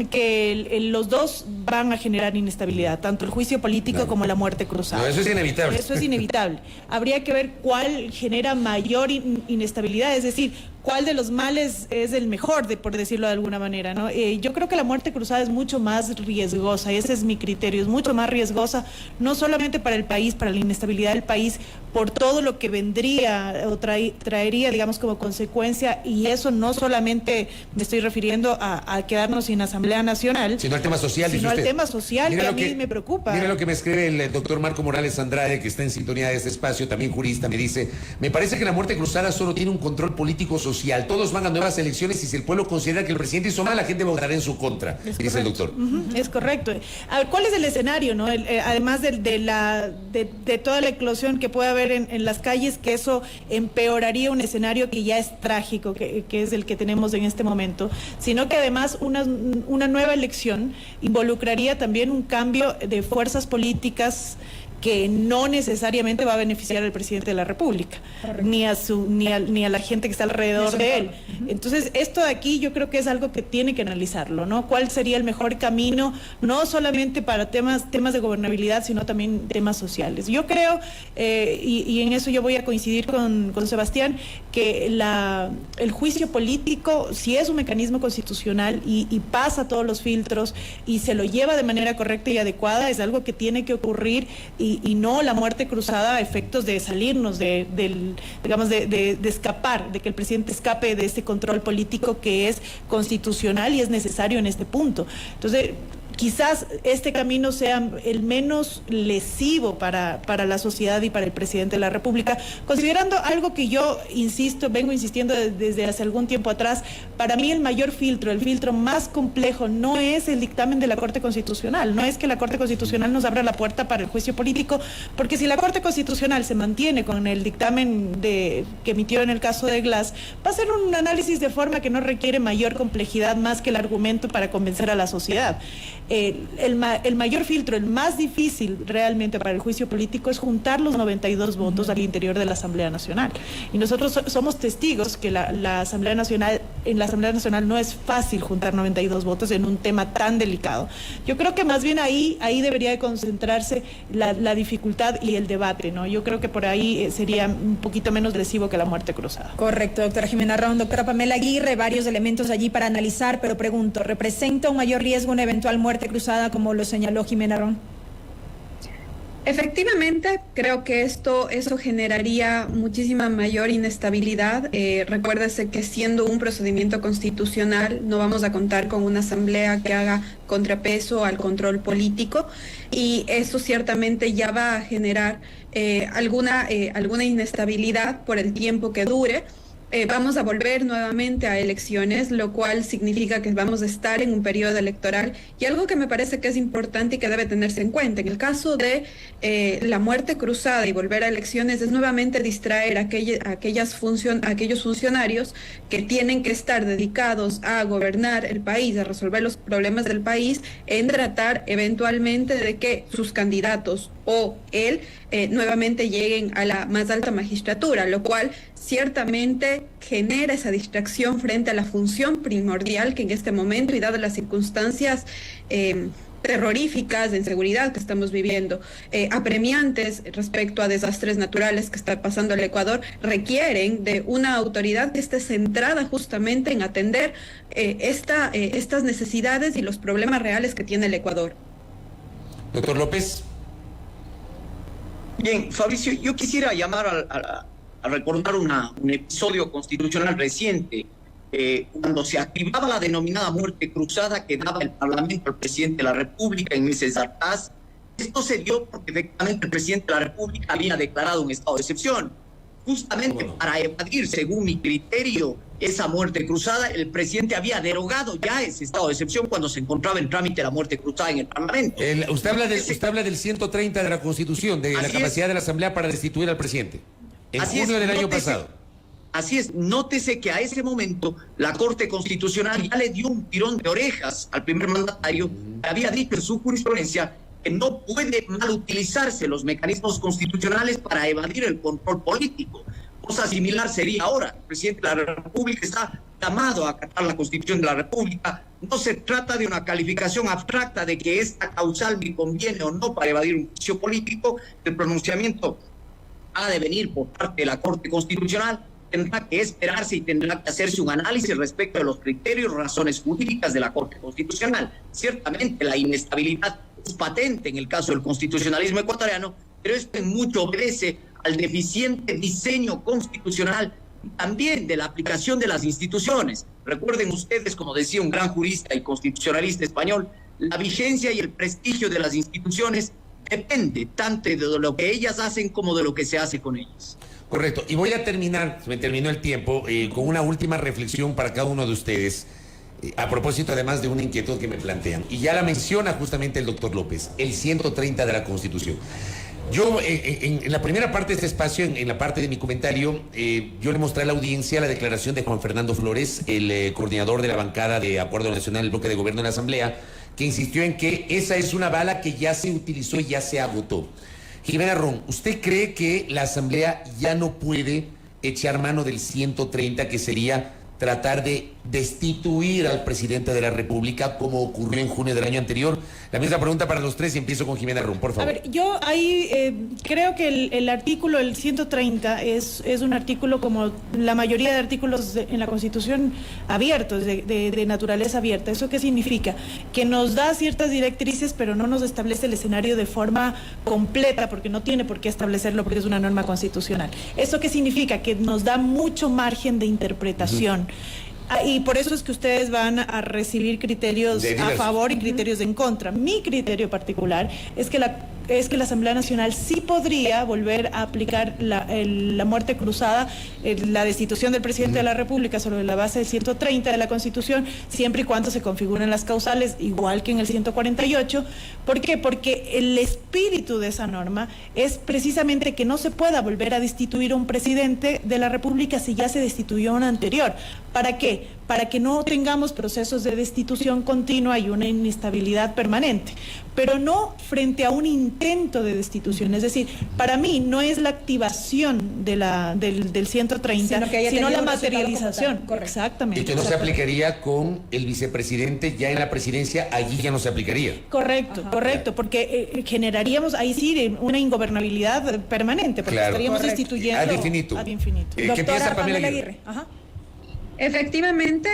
que los dos van a generar inestabilidad, tanto el juicio político como la muerte cruzada. No, eso es inevitable. Eso es inevitable. Habría que ver cuál genera mayor inestabilidad, es decir, cuál de los males es el mejor, por decirlo de alguna manera, ¿no? Yo creo que la muerte cruzada es mucho más riesgosa, y ese es mi criterio, es mucho más riesgosa, no solamente para el país, para la inestabilidad del país, por todo lo que vendría o traería, digamos, como consecuencia, y eso no solamente me estoy refiriendo a quedarnos sin Asamblea Nacional, sino al tema social, sino al tema social, que a mí me preocupa. Mira lo que me escribe el doctor Marco Morales Andrade, que está en sintonía de este espacio, también jurista, me dice: me parece que la muerte cruzada solo tiene un control político social. Todos van a nuevas elecciones y si el pueblo considera que el presidente hizo mal, la gente votará en su contra, dice el doctor. Es correcto. A ver, ¿cuál es el escenario, no? Además de toda la eclosión que puede haber en las calles, que eso empeoraría un escenario que ya es trágico, que es el que tenemos en este momento, sino que además una nueva elección involucraría también un cambio de fuerzas políticas que no necesariamente va a beneficiar al presidente de la República, ni a la gente que está alrededor de él. Entonces, esto de aquí yo creo que es algo que tiene que analizarlo, ¿no? ¿Cuál sería el mejor camino, no solamente para temas de gobernabilidad, sino también temas sociales? Yo creo, y en eso yo voy a coincidir con Sebastián, que el juicio político, si es un mecanismo constitucional y pasa todos los filtros y se lo lleva de manera correcta y adecuada, es algo que tiene que ocurrir y no la muerte cruzada a efectos de salirnos de escapar, de que el presidente escape de este control político que es constitucional y es necesario en este punto. Entonces, quizás este camino sea el menos lesivo para la sociedad y para el presidente de la República, considerando algo que yo vengo insistiendo desde hace algún tiempo atrás. Para mí el mayor filtro, el filtro más complejo, no es el dictamen de la Corte Constitucional, no es que la Corte Constitucional nos abra la puerta para el juicio político, porque si la Corte Constitucional se mantiene con el dictamen que emitió en el caso de Glass, va a ser un análisis de forma que no requiere mayor complejidad más que el argumento para convencer a la sociedad. El mayor filtro, el más difícil realmente para el juicio político es juntar los 92 votos al interior de la Asamblea Nacional. Y nosotros somos testigos que en la Asamblea Nacional no es fácil juntar 92 votos en un tema tan delicado. Yo creo que más bien ahí debería de concentrarse la dificultad y el debate, ¿no? Yo creo que por ahí sería un poquito menos lesivo que la muerte cruzada. Correcto, doctora Jimena Ron. Doctora Pamela Aguirre, varios elementos allí para analizar, pero pregunto, ¿representa un mayor riesgo una eventual muerte cruzada, como lo señaló Jimena Ron? Efectivamente, creo que eso generaría muchísima mayor inestabilidad. Recuérdese que siendo un procedimiento constitucional no vamos a contar con una asamblea que haga contrapeso al control político, y eso ciertamente ya va a generar alguna inestabilidad por el tiempo que dure. Vamos a volver nuevamente a elecciones, lo cual significa que vamos a estar en un periodo electoral, y algo que me parece que es importante y que debe tenerse en cuenta en el caso de la muerte cruzada y volver a elecciones, es nuevamente distraer a aquellos funcionarios que tienen que estar dedicados a gobernar el país, a resolver los problemas del país, en tratar eventualmente de que sus candidatos o él nuevamente lleguen a la más alta magistratura, lo cual ciertamente genera esa distracción frente a la función primordial que en este momento, y dadas las circunstancias terroríficas de inseguridad que estamos viviendo, apremiantes respecto a desastres naturales que está pasando el Ecuador, requieren de una autoridad que esté centrada justamente en atender estas necesidades y los problemas reales que tiene el Ecuador. Doctor López. Bien, Fabricio, yo quisiera llamar a recordar un episodio constitucional reciente, cuando se activaba la denominada muerte cruzada que daba el Parlamento al presidente de la República en meses atrás. Esto se dio porque efectivamente el presidente de la República había declarado un estado de excepción. Justamente para evadir, según mi criterio, esa muerte cruzada, el presidente había derogado ya ese estado de excepción cuando se encontraba en trámite la muerte cruzada en el Parlamento. Usted habla del 130 de la Constitución, de la capacidad de la Asamblea para destituir al presidente. En junio del año pasado. Así es, nótese que a ese momento la Corte Constitucional ya le dio un tirón de orejas al primer mandatario, que había dicho en su jurisprudencia que no puede mal utilizarse los mecanismos constitucionales para evadir el control político. Cosa similar sería ahora. El presidente de la República está llamado a acatar la Constitución de la República. No se trata de una calificación abstracta de que esta causal me conviene o no para evadir un juicio político. El pronunciamiento ha de venir por parte de la Corte Constitucional, tendrá que esperarse y tendrá que hacerse un análisis respecto de los criterios y razones jurídicas de la Corte Constitucional. Ciertamente la inestabilidad es patente en el caso del constitucionalismo ecuatoriano, pero esto en mucho obedece al deficiente diseño constitucional y también de la aplicación de las instituciones. Recuerden ustedes, como decía un gran jurista y constitucionalista español, la vigencia y el prestigio de las instituciones depende tanto de lo que ellas hacen como de lo que se hace con ellas. Correcto. Y voy a terminar, se me terminó el tiempo, con una última reflexión para cada uno de ustedes, a propósito además de una inquietud que me plantean. Y ya la menciona justamente el doctor López, el 130 de la Constitución. Yo, en la primera parte de este espacio, en la parte de mi comentario, yo le mostré a la audiencia la declaración de Juan Fernando Flores, el coordinador de la bancada de Acuerdo Nacional del Bloque de Gobierno de la Asamblea, que insistió en que esa es una bala que ya se utilizó y ya se agotó. Jimena Ron, ¿usted cree que la Asamblea ya no puede echar mano del 130, que sería tratar de destituir al presidente de la República, como ocurrió en junio del año anterior? La misma pregunta para los tres y empiezo con Jimena Ron, por favor. A ver, yo ahí creo que el artículo, el 130, es un artículo como la mayoría de artículos en la Constitución abiertos, de naturaleza abierta. ¿Eso qué significa? Que nos da ciertas directrices, pero no nos establece el escenario de forma completa, porque no tiene por qué establecerlo, porque es una norma constitucional. ¿Eso qué significa? Que nos da mucho margen de interpretación. Y por eso es que ustedes van a recibir criterios a favor y criterios en contra. Mi criterio particular es que la Asamblea Nacional sí podría volver a aplicar la muerte cruzada, la destitución del presidente de la República sobre la base del 130 de la Constitución, siempre y cuando se configuren las causales, igual que en el 148. ¿Por qué? Porque el espíritu de esa norma es precisamente que no se pueda volver a destituir a un presidente de la República si ya se destituyó a un anterior. ¿Para qué? Para que no tengamos procesos de destitución continua y una inestabilidad permanente, pero no frente a un intento de destitución. Es decir, para mí no es la activación del 130, sino la materialización. Exactamente. Y que no se aplicaría con el vicepresidente ya en la presidencia, allí ya no se aplicaría. Correcto, porque generaríamos ahí sí una ingobernabilidad permanente, porque estaríamos destituyendo ad infinito. ¿Qué piensa Pamela Aguirre? Efectivamente,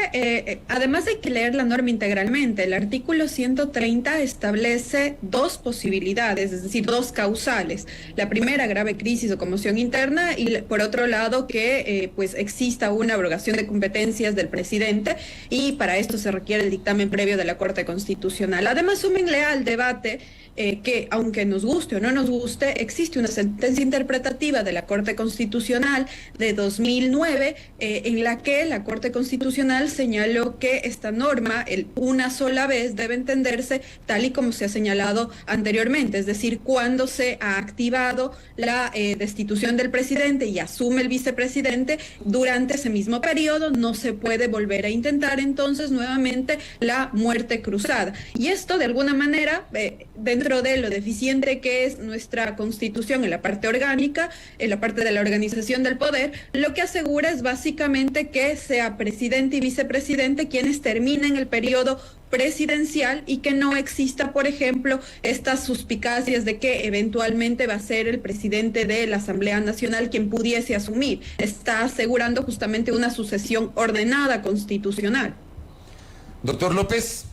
además hay que leer la norma integralmente. El artículo 130 establece dos posibilidades, es decir, dos causales. La primera, grave crisis o conmoción interna, y por otro lado que pues exista una abrogación de competencias del presidente, y para esto se requiere el dictamen previo de la Corte Constitucional. Además, súmenle al debate que, aunque nos guste o no nos guste, existe una sentencia interpretativa de la Corte Constitucional de 2009 en la que la Corte Constitucional señaló que esta norma, el una sola vez, debe entenderse tal y como se ha señalado anteriormente, es decir, cuando se ha activado la destitución del presidente y asume el vicepresidente, durante ese mismo periodo no se puede volver a intentar entonces nuevamente la muerte cruzada. Y esto, de alguna manera, dentro de lo deficiente que es nuestra Constitución en la parte orgánica, en la parte de la organización del poder, lo que asegura es básicamente que sea presidente y vicepresidente quienes terminen el periodo presidencial y que no exista, por ejemplo, estas suspicacias de que eventualmente va a ser el presidente de la Asamblea Nacional quien pudiese asumir. Está asegurando justamente una sucesión ordenada constitucional. Doctor López.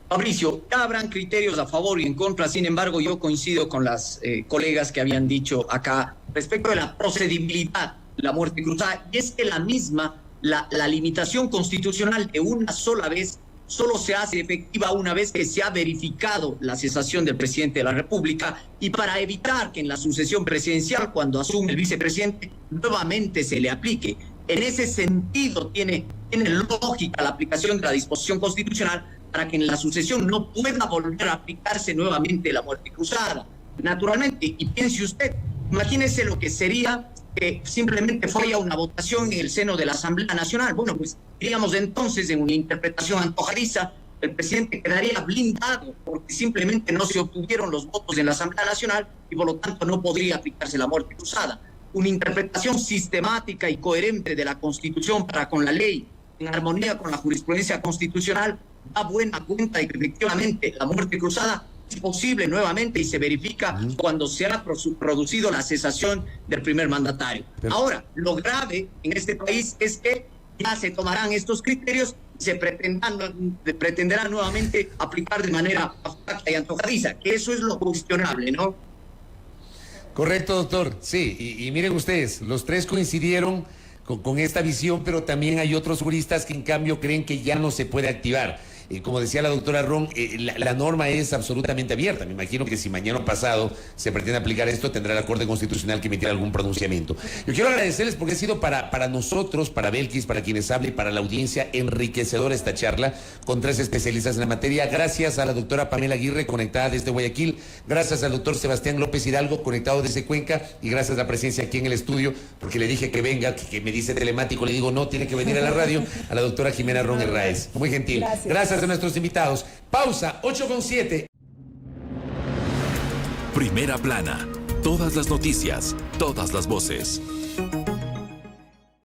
Fabricio, ya habrán criterios a favor y en contra. Sin embargo, yo coincido con las colegas que habían dicho acá respecto de la procedibilidad de la muerte cruzada, y es que la limitación constitucional de una sola vez solo se hace efectiva una vez que se ha verificado la cesación del presidente de la República, y para evitar que en la sucesión presidencial, cuando asume el vicepresidente, nuevamente se le aplique. En ese sentido tiene lógica la aplicación de la disposición constitucional para que en la sucesión no pueda volver a aplicarse nuevamente la muerte cruzada. Naturalmente, y piense usted, imagínese lo que sería que simplemente fuera una votación en el seno de la Asamblea Nacional. Bueno, pues diríamos entonces, en una interpretación antojadiza, el presidente quedaría blindado porque simplemente no se obtuvieron los votos en la Asamblea Nacional y por lo tanto no podría aplicarse la muerte cruzada. Una interpretación sistemática y coherente de la Constitución para con la ley, en armonía con la jurisprudencia constitucional, da buena cuenta de que efectivamente la muerte cruzada es posible nuevamente y se verifica cuando se ha producido la cesación del primer mandatario. Ahora, lo grave en este país es que ya se tomarán estos criterios y se pretenderán nuevamente aplicar de manera abstracta y antojadiza, que eso es lo cuestionable, ¿no? Correcto, doctor. Sí, y miren ustedes, los tres coincidieron con esta visión, pero también hay otros juristas que en cambio creen que ya no se puede activar. Como decía la doctora Ron, la norma es absolutamente abierta. Me imagino que si mañana o pasado se pretende aplicar esto, tendrá la Corte Constitucional que emitir algún pronunciamiento. Yo quiero agradecerles porque ha sido para nosotros, para Belkis, para quienes hablan y para la audiencia, enriquecedora esta charla con tres especialistas en la materia. Gracias a la doctora Pamela Aguirre, conectada desde Guayaquil. Gracias al doctor Sebastián López Hidalgo, conectado desde Cuenca. Y gracias a la presencia aquí en el estudio, porque le dije que venga, que me dice telemático, le digo no, tiene que venir a la radio, a la doctora Jimena Ron Herráez. Muy gentil. Gracias a nuestros invitados. Pausa, 8:07. Primera plana. Todas las noticias, todas las voces.